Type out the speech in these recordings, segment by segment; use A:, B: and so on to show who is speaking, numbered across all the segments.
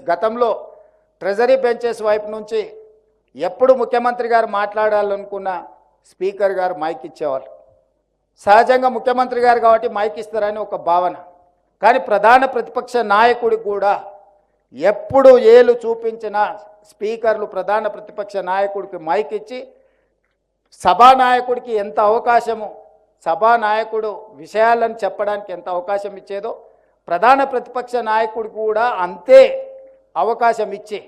A: గతంలో treasury benches వైపు నుంచి ఎప్పుడు ముఖ్యమంత్రి గారు మాట్లాడాలనుకున్న స్పీకర్ గారు మైక్ ఇచ్చేవాళ్ళు. సహజంగా ముఖ్యమంత్రి గారు కాబట్టి మైక్ ఇస్తారని ఒక భావన. కానీ ప్రధాన ప్రతిపక్ష నాయకుడికి కూడా ఎప్పుడు ఏలు చూపించిన స్పీకర్లు ప్రధాన ప్రతిపక్ష నాయకుడికి మైక్ ఇచ్చి సభానాయకుడికి ఎంత అవకాశము, సభానాయకుడు విషయాలను చెప్పడానికి ఎంత అవకాశం ఇచ్చేదో ప్రధాన ప్రతిపక్ష నాయకుడికి కూడా అంతే అవకాశం ఇచ్చి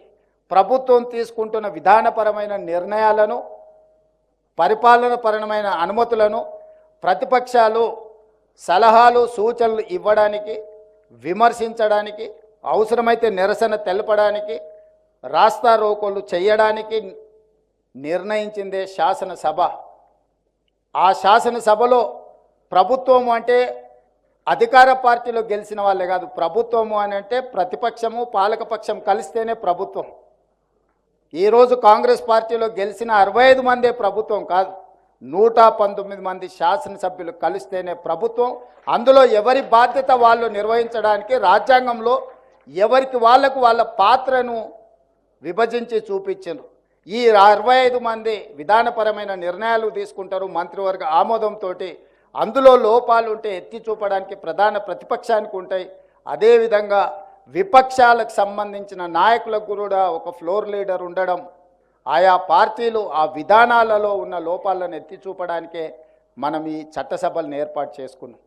A: ప్రభుత్వం తీసుకుంటున్న విధానపరమైన నిర్ణయాలను, పరిపాలనపరమైన అనుమతులను ప్రతిపక్షాలు సలహాలు సూచనలు ఇవ్వడానికి, విమర్శించడానికి, అవసరమైతే నిరసన తెలపడానికి, రాస్తా రోకోలు చేయడానికి నిర్ణయించిందే శాసనసభ. ఆ శాసనసభలో ప్రభుత్వము అంటే అధికార పార్టీలో గెలిచిన వాళ్ళే కాదు, ప్రభుత్వము అని అంటే ప్రతిపక్షము పాలకపక్షం కలిస్తేనే ప్రభుత్వం. ఈరోజు కాంగ్రెస్ పార్టీలో గెలిచిన 65 మందే ప్రభుత్వం కాదు, 119 మంది శాసనసభ్యులు కలిస్తేనే ప్రభుత్వం. అందులో ఎవరి బాధ్యత వాళ్ళు నిర్వహించడానికి రాజ్యాంగంలో ఎవరికి వాళ్ళ పాత్రను విభజించి చూపించారు. ఈ 65 మంది విధానపరమైన నిర్ణయాలు తీసుకుంటారు మంత్రివర్గ ఆమోదంతో. అందులో లోపాలు ఉంటే ఎత్తి చూపడానికి ప్రధాన ప్రతిపక్షానికి ఉంటాయి. అదేవిధంగా విపక్షాలకు సంబంధించిన నాయకులకు కూడా ఒక ఫ్లోర్ లీడర్ ఉండడం, ఆయా పార్టీలు ఆ విధానాలలో ఉన్న లోపాలను ఎత్తి చూపడానికే మనం ఈ చట్టసభలను ఏర్పాటు చేసుకున్నాం.